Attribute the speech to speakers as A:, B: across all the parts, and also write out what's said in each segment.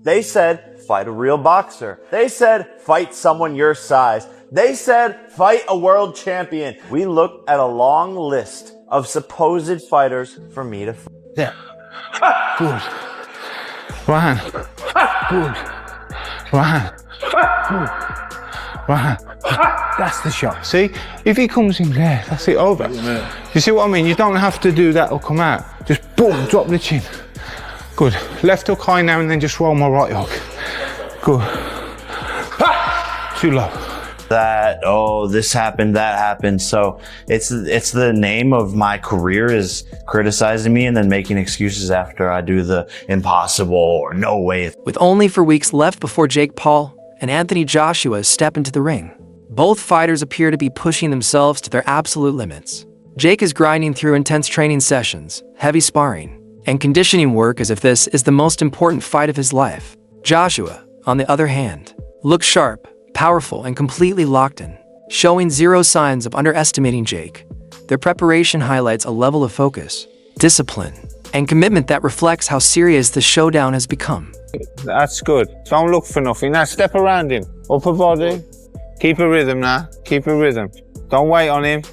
A: They said, fight a real boxer. They said, fight someone your size. They said, fight a world champion. We looked at a long list of supposed fighters for me to fight.
B: Yeah. Good. Right hand. Good. Right hand. Good. Right hand. That's the shot. See? If he comes in there, that's it over. You see what I mean? You don't have to do that or come out. Just boom, drop the chin. Good. Left hook high now and then just roll my right hook. Good. Too low.
A: That, oh, this happened, that happened. So it's the name of my career is criticizing me and then making excuses after I do the impossible or no way.
C: With only 4 weeks left before Jake Paul and Anthony Joshua step into the ring, both fighters appear to be pushing themselves to their absolute limits. Jake is grinding through intense training sessions, heavy sparring, and conditioning work as if this is the most important fight of his life. Joshua, on the other hand, looks sharp, powerful, and completely locked in, showing zero signs of underestimating Jake. Their preparation highlights a level of focus, discipline, and commitment that reflects how serious the showdown has become.
B: That's good. Don't look for nothing. Now step around him. Upper body. Keep a rhythm now. Keep a rhythm. Don't wait on him.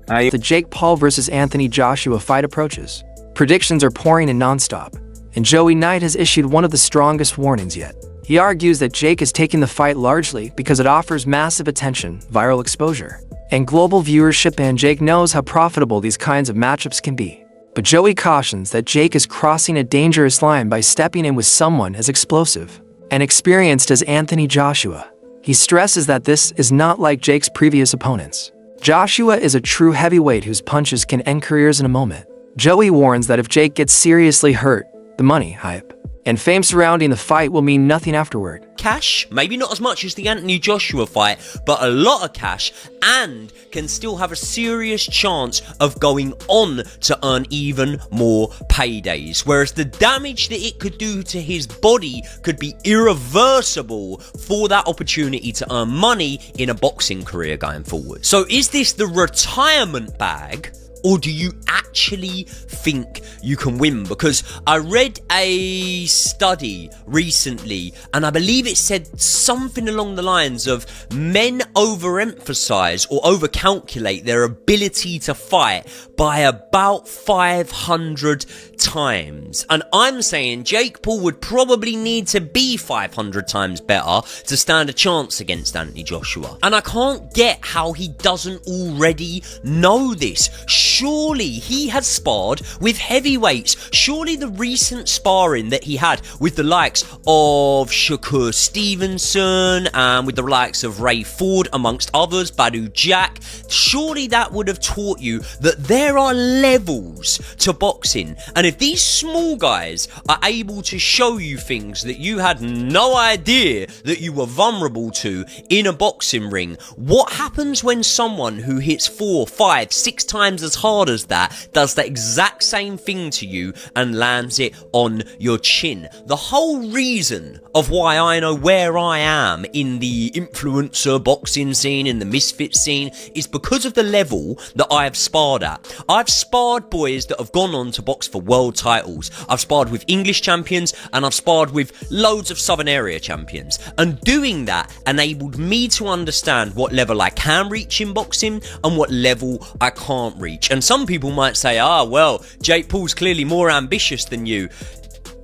C: The Jake Paul versus Anthony Joshua fight approaches. Predictions are pouring in nonstop, and Joey Knight has issued one of the strongest warnings yet. He argues that Jake is taking the fight largely because it offers massive attention, viral exposure, and global viewership, and Jake knows how profitable these kinds of matchups can be. But Joey cautions that Jake is crossing a dangerous line by stepping in with someone as explosive and experienced as Anthony Joshua. He stresses that this is not like Jake's previous opponents. Joshua is a true heavyweight whose punches can end careers in a moment. Joey warns that if Jake gets seriously hurt, the money, hype, and fame surrounding the fight will mean nothing afterward.
D: Cash, maybe not as much as the Anthony Joshua fight, but a lot of cash, and can still have a serious chance of going on to earn even more paydays. Whereas the damage that it could do to his body could be irreversible for that opportunity to earn money in a boxing career going forward. So is this the retirement bag? Or do you actually think you can win? Because I read a study recently, and I believe it said something along the lines of men overemphasize or overcalculate their ability to fight by about 500 times. And I'm saying Jake Paul would probably need to be 500 times better to stand a chance against Anthony Joshua. And I can't get how he doesn't already know this. Surely he has sparred with heavyweights. Surely the recent sparring that he had with the likes of Shakur Stevenson and with the likes of Ray Ford, amongst others, Badu Jack, surely that would have taught you that there are levels to boxing. And if these small guys are able to show you things that you had no idea that you were vulnerable to in a boxing ring, what happens when someone who hits 4, 5, 6 times as hard as that does the exact same thing to you and lands it on your chin? The whole reason of why I know where I am in the influencer boxing scene, in the misfit scene, is because of the level that I have sparred at. I've sparred boys that have gone on to box for world titles. I've sparred with English champions, and I've sparred with loads of Southern area champions. And doing that enabled me to understand what level I can reach in boxing and what level I can't reach. And some people might say, well, Jake Paul's clearly more ambitious than you.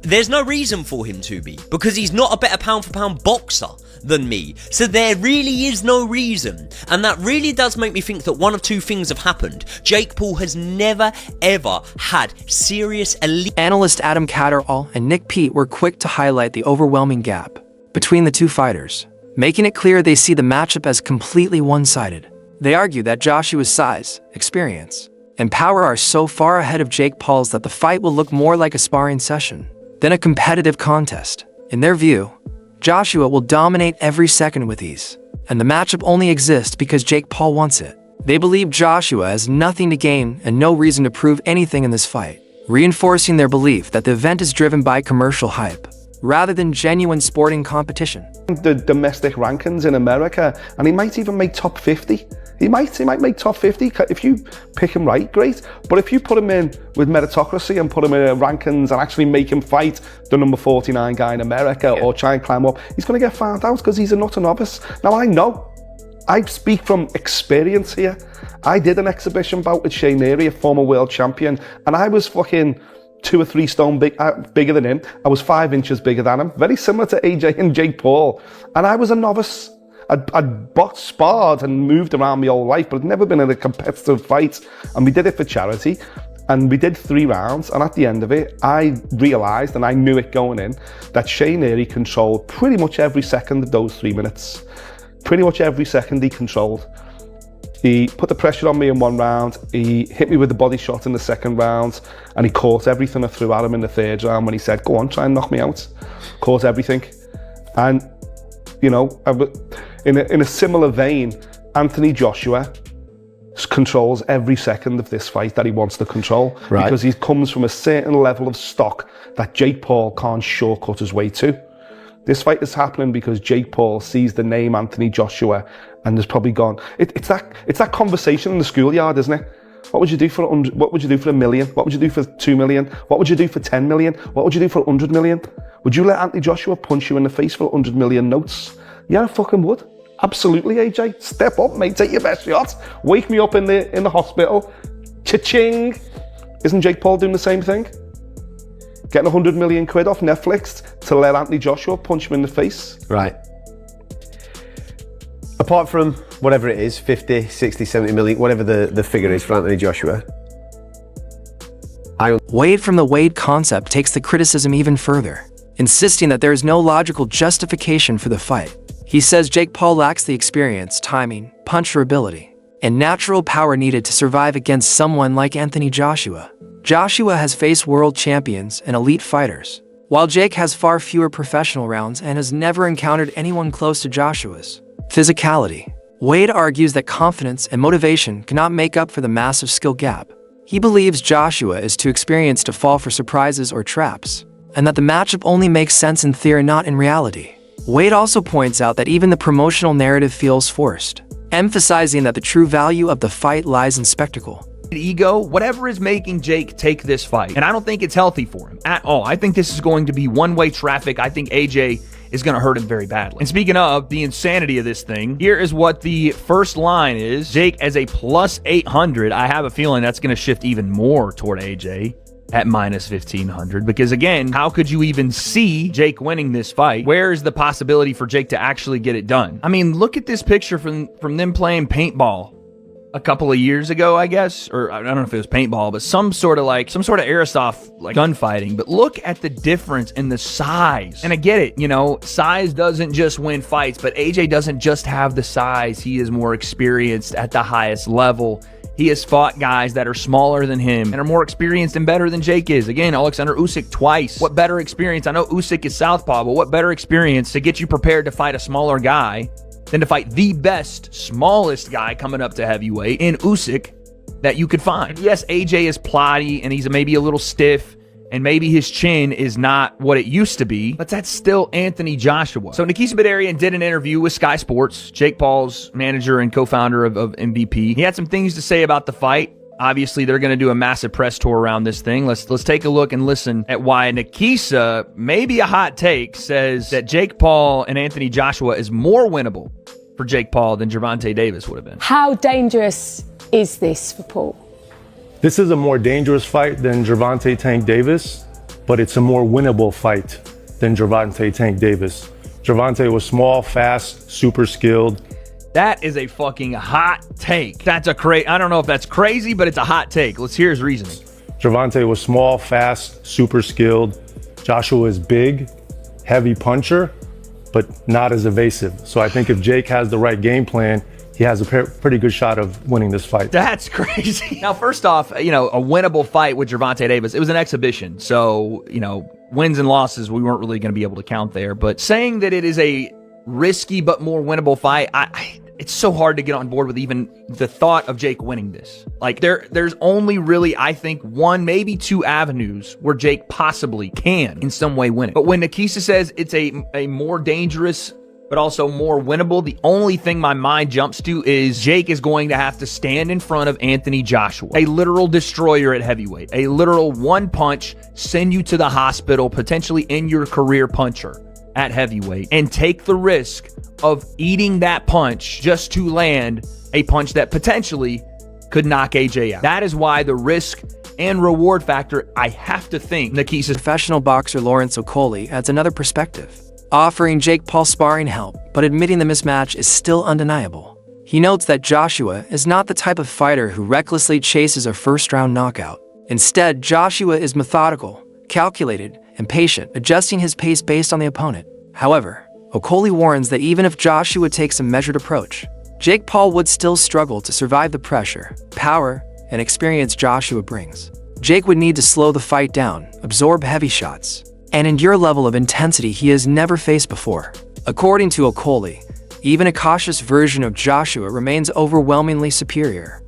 D: There's no reason for him to be, because he's not a better pound for pound boxer than me. So there really is no reason. And that really does make me think that one of two things have happened. Jake Paul has never ever had serious elite.
C: Analyst Adam Catterall and Nick Pete were quick to highlight the overwhelming gap between the two fighters, making it clear they see the matchup as completely one-sided. They argue that Joshua's size, experience, and power are so far ahead of Jake Paul's that the fight will look more like a sparring session than a competitive contest. In their view, Joshua will dominate every second with ease, and the matchup only exists because Jake Paul wants it. They believe Joshua has nothing to gain and no reason to prove anything in this fight, reinforcing their belief that the event is driven by commercial hype rather than genuine sporting competition.
E: The domestic rankings in America, and he might even make top 50. He might make top 50. If you pick him right, great. But if you put him in with meritocracy and put him in rankings and actually make him fight the number 49 guy in America or try and climb up, he's going to get found out because he's a nutter novice. Now, I speak from experience here. I did an exhibition bout with Shane Neary, a former world champion, and I was fucking 2 or 3 stone bigger than him. I was 5 inches bigger than him, very similar to AJ and Jake Paul. And I was a novice. I'd boxed, sparred and moved around my whole life, but I'd never been in a competitive fight. And we did it for charity. And we did 3 rounds. And at the end of it, I realised, and I knew it going in, that Shane Neary controlled pretty much every second of those 3 minutes. Pretty much every second he controlled. He put the pressure on me in 1 round, he hit me with the body shot in the 2nd round, and he caught everything I threw at him in the 3rd round when he said, go on, try and knock me out. Caught everything. And, you know, in a similar vein, Anthony Joshua controls every second of this fight that he wants to control, because he comes from a certain level of stock that Jake Paul can't shortcut his way to. This fight is happening because Jake Paul sees the name Anthony Joshua and has probably gone. It's that conversation in the schoolyard, isn't it? What would you do for what would you do for $1 million? What would you do for 2 million? What would you do for 10 million? What would you do for 100 million? Would you let Anthony Joshua punch you in the face for 100 million notes? Yeah, I fucking would. Absolutely, AJ. Step up, mate. Take your best shot. Wake me up in the hospital. Cha-ching. Isn't Jake Paul doing the same thing? Getting 100 million quid off Netflix to let Anthony Joshua punch him in the face.
F: Right. Apart from whatever it is, 50, 60, 70 million, whatever the figure is for Anthony Joshua.
C: Wade from the Wade concept takes the criticism even further, insisting that there is no logical justification for the fight. He says Jake Paul lacks the experience, timing, puncher ability, and natural power needed to survive against someone like Anthony Joshua. Joshua has faced world champions and elite fighters, while Jake has far fewer professional rounds and has never encountered anyone close to Joshua's physicality. Wade argues that confidence and motivation cannot make up for the massive skill gap. He believes Joshua is too experienced to fall for surprises or traps, and that the matchup only makes sense in theory, not in reality. Wade also points out that even the promotional narrative feels forced, emphasizing that the true value of the fight lies in spectacle.
G: Ego, whatever is making Jake take this fight. And I don't think it's healthy for him at all. I think this is going to be one-way traffic. I think AJ is going to hurt him very badly. And speaking of the insanity of this thing, here is what the first line is. Jake as a plus 800. I have a feeling that's going to shift even more toward AJ at minus 1500, because again, how could you even see Jake winning this fight? Where is the possibility for Jake to actually get it done? I mean, look at this picture from them playing paintball a couple of years ago, I guess, or I don't know if it was paintball, but some sort of airsoft like gunfighting. But look at the difference in the size. And I get it, you know, size doesn't just win fights, but AJ doesn't just have the size. He is more experienced at the highest level. He has fought guys that are smaller than him and are more experienced and better than Jake is. Again, Alexander Usyk twice. What better experience? I know Usyk is southpaw, but what better experience to get you prepared to fight a smaller guy than to fight the best, smallest guy coming up to heavyweight in Usyk that you could find? Yes, AJ is plotty and he's maybe a little stiff and maybe his chin is not what it used to be, but that's still Anthony Joshua. So Nikisa Badarian did an interview with Sky Sports, Jake Paul's manager and co-founder of MVP. He had some things to say about the fight. Obviously, they're going to do a massive press tour around this thing. Let's take a look and listen at why Nikisa, maybe a hot take, says that Jake Paul and Anthony Joshua is more winnable for Jake Paul than Gervonta Davis would have been.
H: How dangerous is this for Paul?
I: This is a more dangerous fight than Gervonta Tank Davis, but it's a more winnable fight than Gervonta Tank Davis. Gervonta was small, fast, super skilled.
G: That is a fucking hot take. I don't know if that's crazy, but it's a hot take. Let's hear his reasoning.
I: Gervonta was small, fast, super skilled. Joshua is big, heavy puncher, but not as evasive. So I think if Jake has the right game plan, he has a pretty good shot of winning this fight.
G: That's crazy. Now, first off, you know, a winnable fight with Gervonta Davis, it was an exhibition. So, you know, wins and losses, we weren't really going to be able to count there. But saying that it is a risky but more winnable fight, it's so hard to get on board with even the thought of Jake winning this. Like, there's only really, I think, one, maybe two avenues where Jake possibly can in some way win it. But when Nikisa says it's a more dangerous but also more winnable. The only thing my mind jumps to is Jake is going to have to stand in front of Anthony Joshua, a literal destroyer at heavyweight, a literal one punch, send you to the hospital, potentially end your career puncher at heavyweight, and take the risk of eating that punch just to land a punch that potentially could knock AJ out. That is why the risk and reward factor, I have to think, Nikisa's
C: Professional boxer Lawrence Okolie adds another perspective, offering Jake Paul sparring help, but admitting the mismatch is still undeniable. He notes that Joshua is not the type of fighter who recklessly chases a first-round knockout. Instead, Joshua is methodical, calculated, and patient, adjusting his pace based on the opponent. However, Okolie warns that even if Joshua takes a measured approach, Jake Paul would still struggle to survive the pressure, power, and experience Joshua brings. Jake would need to slow the fight down, absorb heavy shots, and endure a level of intensity he has never faced before. According to Okolie, even a cautious version of Joshua remains overwhelmingly superior.